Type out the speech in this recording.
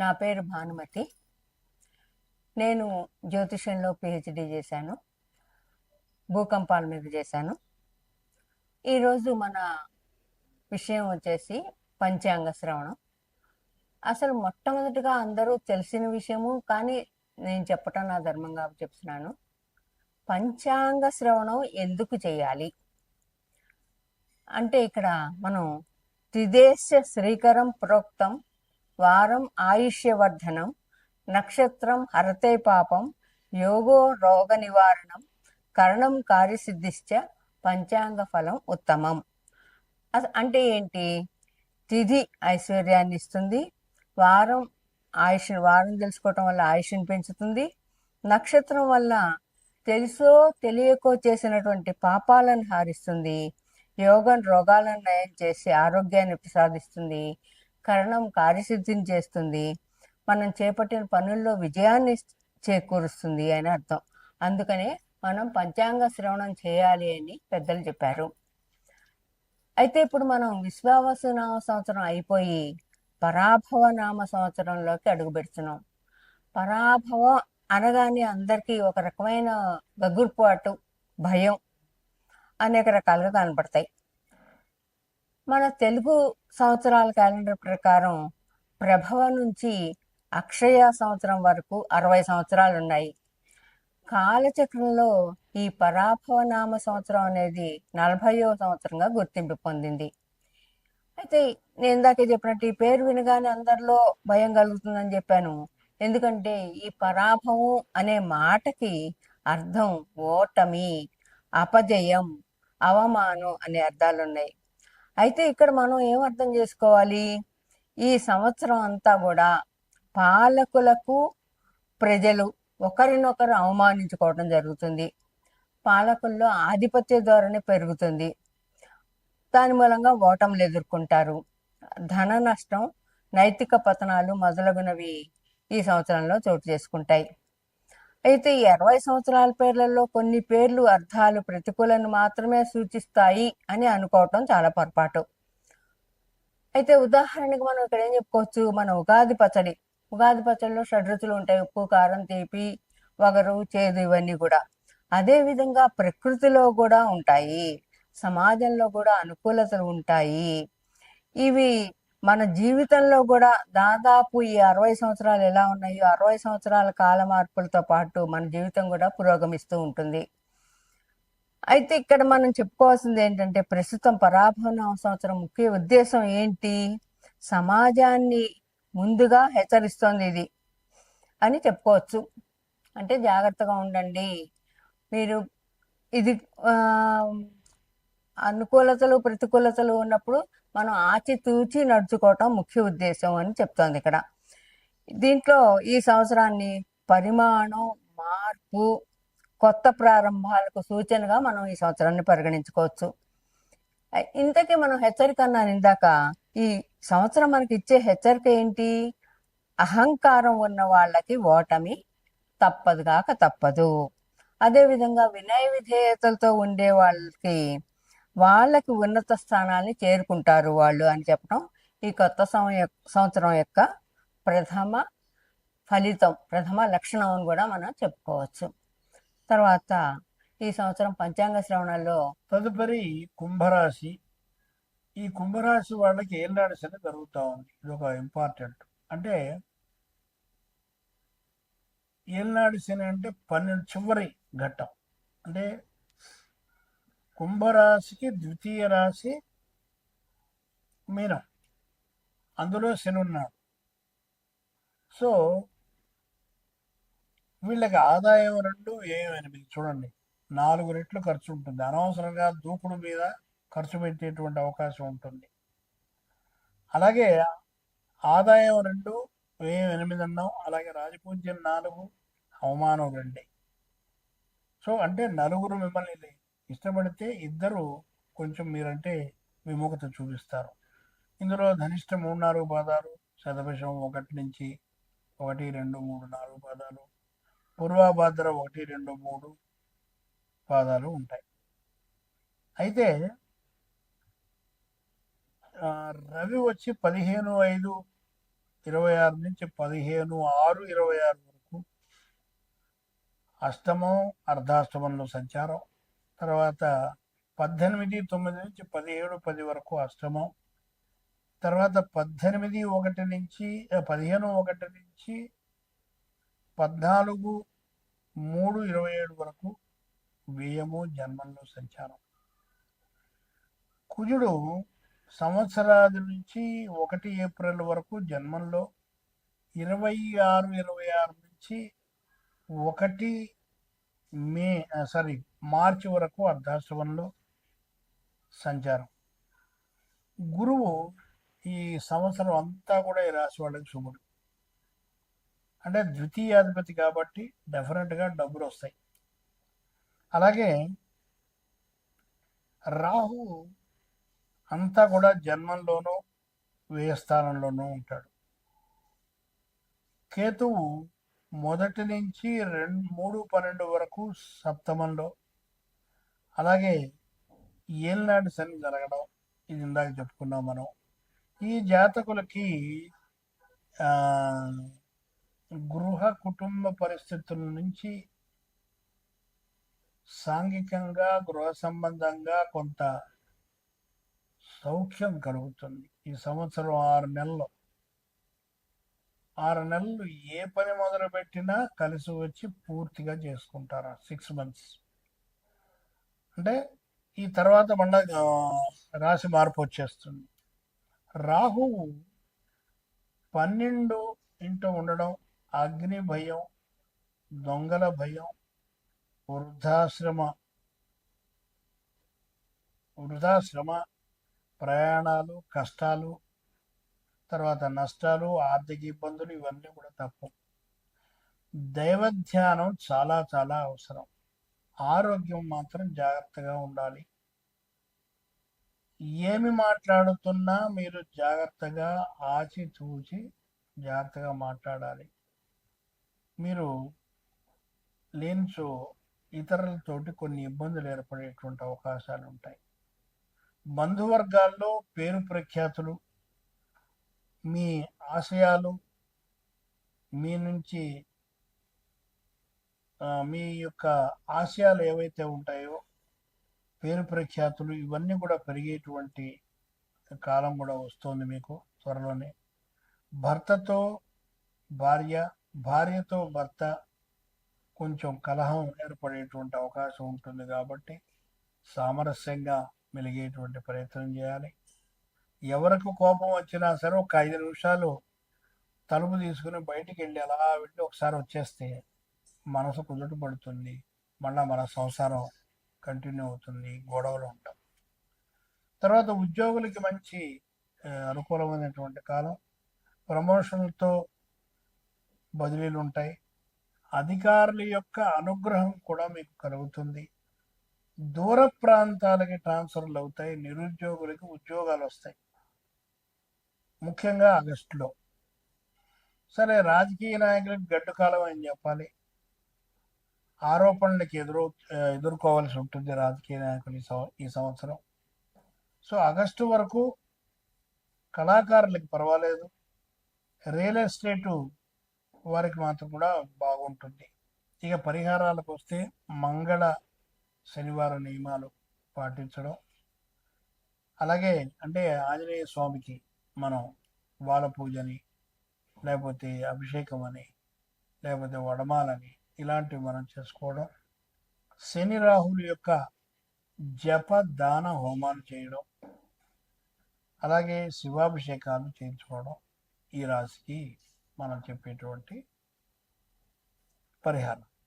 నా పేరు భానుమతి. నేను జ్యోతిషంలో పిహెచ్డి చేశాను. భూకంపాల మీద చేశాను. ఈరోజు మన విషయం వచ్చేసి పంచాంగ శ్రవణం. అసలు మొట్టమొదటిగా అందరూ తెలిసిన విషయము, కానీ నేను చెప్పటం నా ధర్మంగా చెప్తున్నాను. పంచాంగ శ్రవణం ఎందుకు చేయాలి అంటే, ఇక్కడ మనం త్రిదేశ శ్రీకరం ప్రోక్తం వారం ఆయుష్యవర్ధనం నక్షత్రం హరతే పాపం యోగో రోగ నివారణం కరణం కార్యసిద్ధిశ్చ పంచాంగ ఫలం ఉత్తమం. అంటే ఏంటి? తిథి ఐశ్వర్యాన్ని ఇస్తుంది, వారం వారం తెలుసుకోవటం వల్ల ఆయుష్ని పెంచుతుంది, నక్షత్రం వల్ల తెలుసో తెలియకో చేసినటువంటి పాపాలను హారిస్తుంది, యోగం రోగాలను నయం చేసి ఆరోగ్యాన్ని ప్రసాదిస్తుంది, కరణం కార్యసిద్ధిని చేస్తుంది, మనం చేపట్టిన పనుల్లో విజయాన్ని చేకూరుస్తుంది అని అర్థం. అందుకనే మనం పంచాంగ శ్రవణం చేయాలి అని పెద్దలు చెప్పారు. అయితే ఇప్పుడు మనం విశ్వావసు నామ సంవత్సరం అయిపోయి పరాభవ నామ సంవత్సరంలోకి అడుగు పెడుతున్నాం. పరాభవం అనగానే అందరికీ ఒక రకమైన గగుర్పాటు, భయం అనేక రకాలుగా కనపడతాయి. మన తెలుగు సంవత్సరాల క్యాలెండర్ ప్రకారం ప్రభవ నుంచి అక్షయ సంవత్సరం వరకు 60 సంవత్సరాలు ఉన్నాయి. కాలచక్రంలో ఈ పరాభవ నామ సంవత్సరం అనేది 40వ సంవత్సరంగా గుర్తింపు పొందింది. అయితే నేను ఇందాకే చెప్పినట్టు ఈ పేరు వినగానే అందరిలో భయం కలుగుతుందని చెప్పాను. ఎందుకంటే ఈ పరాభవం అనే మాటకి అర్థం ఓటమి, అపజయం, అవమానం అనే అర్థాలు ఉన్నాయి. అయితే ఇక్కడ మనం ఏం అర్థం చేసుకోవాలి? ఈ సంవత్సరం అంతా కూడా పాలకులకు ప్రజలు ఒకరినొకరు అవమానించుకోవడం జరుగుతుంది. పాలకుల్లో ఆధిపత్య ధోరణి పెరుగుతుంది. దాని మూలంగా ఓటములు ఎదుర్కొంటారు. ధన నష్టం, నైతిక పతనాలు మొదలగునవి ఈ సంవత్సరంలో చోటు చేసుకుంటాయి. అయితే ఈ 60 సంవత్సరాల పేర్లలో కొన్ని పేర్లు అర్థాలు ప్రతికూలను మాత్రమే సూచిస్తాయి అని అనుకోవటం చాలా పొరపాటు. అయితే ఉదాహరణకి మనం ఇక్కడ ఏం చెప్పుకోవచ్చు? మన ఉగాది పచ్చడిలో షడ్రుచులు ఉంటాయి: ఉప్పు, కారం, తీపి, వగరు, చేదు, ఇవన్నీ కూడా. అదే విధంగా ప్రకృతిలో కూడా ఉంటాయి, సమాజంలో కూడా అనుకూలతలు ఉంటాయి. ఇవి మన జీవితంలో కూడా దాదాపు ఈ 60 సంవత్సరాలు ఎలా ఉన్నాయో 60 సంవత్సరాల కాల మార్పులతో పాటు మన జీవితం కూడా పురోగమిస్తూ ఉంటుంది. అయితే ఇక్కడ మనం చెప్పుకోవాల్సింది ఏంటంటే, ప్రస్తుతం పరాభవ సంవత్సరం ముఖ్య ఉద్దేశం ఏంటి? సమాజాన్ని ముందుగా హెచ్చరిస్తోంది ఇది అని చెప్పుకోవచ్చు. అంటే జాగ్రత్తగా ఉండండి, మీరు ఇది అనుకూలతలు ప్రతికూలతలు ఉన్నప్పుడు మనం ఆచితూచి నడుచుకోవటం ముఖ్య ఉద్దేశం అని చెప్తోంది ఇక్కడ. దీంట్లో ఈ సంవత్సరాన్ని పరిమాణం, మార్పు, కొత్త ప్రారంభాలకు సూచనగా మనం ఈ సంవత్సరాన్ని పరిగణించుకోవచ్చు. ఇంతకీ మనం హెచ్చరిక అన్నాను ఇందాక. ఈ సంవత్సరం మనకి ఇచ్చే హెచ్చరిక ఏంటి? అహంకారం ఉన్న వాళ్ళకి ఓటమి తప్పదుగాక తప్పదు. అదేవిధంగా వినయ విధేయతలతో ఉండే వాళ్ళకి ఉన్నత స్థానాన్ని చేరుకుంటారు వాళ్ళు అని చెప్పడం ఈ కొత్త సంవత్సరం యొక్క ప్రథమ ఫలితం, ప్రథమ లక్షణం అని కూడా మనం చెప్పుకోవచ్చు. తర్వాత ఈ సంవత్సరం పంచాంగ శ్రవణంలో తదుపరి కుంభరాశి. ఈ కుంభరాశి వాళ్ళకి ఏళ్ళనాడు శని జరుగుతూ ఉంది. ఇది ఒక ఇంపార్టెంట్. అంటే ఏళ్ళనాడు శని అంటే 12 చివరి ఘట్టం. అంటే కుంభరాశికి ద్వితీయ రాశి మీనం, అందులో శని ఉన్నాడు. సో వీళ్ళకి ఆదాయం 2, వ్యయం 8. చూడండి, 4 రెట్లు ఖర్చు ఉంటుంది. అనవసరంగా దూకుడు మీద ఖర్చు పెట్టేటువంటి అవకాశం ఉంటుంది. అలాగే ఆదాయం 2, వ్యయం 8 అన్నాం. అలాగే రాజపూజ్యం 4, అవమానం 2. సో అంటే నలుగురు మిమ్మల్ని ఇష్టపడితే ఇద్దరు కొంచెం మీరంటే విముఖత చూపిస్తారు. ఇందులో ధనిష్ట 3-4 పాదాలు, శతభిషం 1 నుంచి 1, 2, 3, 4 పాదాలు, పూర్వభాద్ర 1, 2, 3 పాదాలు ఉంటాయి. అయితే రవి వచ్చి 15/5 26 నుంచి 15/6/26 వరకు అష్టమం అర్ధాష్టమంలో సంచారం. తర్వాత 18/9 నుంచి 17/10 వరకు అష్టమం. తర్వాత 18/1 నుంచి 15/1 నుంచి 14/3/27 వరకు వ్యయము జన్మంలో సంచారం. కుజుడు సంవత్సరాది నుంచి 1 ఏప్రిల్ వరకు జన్మంలో, 26/26 నుంచి 1 మార్చి వరకు అర్ధాష్టమంలో సంచారం. గురువు ఈ సంవత్సరం అంతా కూడా ఈ రాశి వాళ్ళకి శుభుడు. అంటే ద్వితీయాధిపతి కాబట్టి డెఫినెట్గా డబ్బులు వస్తాయి. అలాగే రాహు అంతా కూడా జన్మంలోనూ వ్యయస్థానంలోనూ ఉంటాడు. కేతువు 1 నుంచి 3/12 వరకు సప్తమంలో. అలాగే ఏలినాటి శని జరగడం, ఇది ఇందాక చెప్పుకున్నాం మనం. ఈ జాతకులకి గృహ కుటుంబ పరిస్థితుల నుంచి సాంఘికంగా గృహ సంబంధంగా కొంత సౌఖ్యం కలుగుతుంది. ఈ సంవత్సరం 6 నెలలు ఏ పని మొదలు పెట్టినా కలిసి వచ్చి పూర్తిగా చేసుకుంటారు. 6 months. అంటే ఈ తర్వాత మళ్ళా రాశి మార్పు వచ్చేస్తుంది. రాహువు 12 ఇంట ఉండడం, అగ్ని భయం, దొంగల భయం, వృద్ధాశ్రమ ప్రయాణాలు, కష్టాలు, తర్వాత నష్టాలు, ఆర్థిక ఇబ్బందులు, ఇవన్నీ కూడా తప్పవు. దైవధ్యానం చాలా చాలా అవసరం. ఆరోగ్యం మాత్రం జాగ్రత్తగా ఉండాలి. ఏమి మాట్లాడుతున్నా మీరు జాగ్రత్తగా ఆచితూచి జాగ్రత్తగా మాట్లాడాలి. మీరు లేనిచో ఇతరులతోటి కొన్ని ఇబ్బందులు ఏర్పడేటువంటి అవకాశాలు ఉంటాయి. బంధువర్గాల్లో పేరు ప్రఖ్యాతులు, మీ ఆశయాలు, మీ నుంచి మీ యొక్క ఆశయాలు ఏవైతే ఉంటాయో, పేరు ప్రఖ్యాతులు, ఇవన్నీ కూడా పెరిగేటువంటి కాలం కూడా వస్తుంది మీకు త్వరలోనే. భర్తతో భార్య, భార్యతో భర్త కొంచెం కలహం ఏర్పడేటువంటి అవకాశం ఉంటుంది. కాబట్టి సామరస్యంగా మెలిగేటువంటి ప్రయత్నం చేయాలి. ఎవరికి కోపం వచ్చినా సరే ఒక 5 నిమిషాలు తలుపు తీసుకుని బయటికి వెళ్ళి అలా వెళ్ళి ఒకసారి వచ్చేస్తే మనసు కుదుట పడుతుంది. మళ్ళీ మన సంసారం కంటిన్యూ అవుతుంది, గొడవలు ఉంటాం. తర్వాత ఉద్యోగులకి మంచి అనుకూలమైనటువంటి కాలం. ప్రమోషన్లతో బదిలీలు ఉంటాయి. అధికారుల యొక్క అనుగ్రహం కూడా మీకు కలుగుతుంది. దూర ప్రాంతాలకి ట్రాన్స్ఫర్లు అవుతాయి. నిరుద్యోగులకి ఉద్యోగాలు వస్తాయి, ముఖ్యంగా ఆగస్టులో. సరే, రాజకీయ నాయకులకు గడ్డు కాలం అని చెప్పాలి. ఆరోపణలకి ఎదుర్కోవాల్సి ఉంటుంది రాజకీయ నాయకులు ఈ సంవత్సరం. సో ఆగస్టు వరకు కళాకారులకి పర్వాలేదు. రియల్ ఎస్టేటు వారికి మాత్రం కూడా బాగుంటుంది. ఇక పరిహారాలకు వస్తే మంగళ శనివార నియమాలు పాటించడం, అలాగే అంటే ఆంజనేయ స్వామికి మనం బాల పూజని, లేకపోతే అభిషేకం అని, లేకపోతే వడమాలని, ఇలాంటివి మనం చేసుకోవడం. శని రాహుల యొక్క జప దాన హోమాలు చేయడం, అలాగే శివాభిషేకాలు చేయించుకోవడం ఈ రాశికి మనం చెప్పేటువంటి పరిహారం.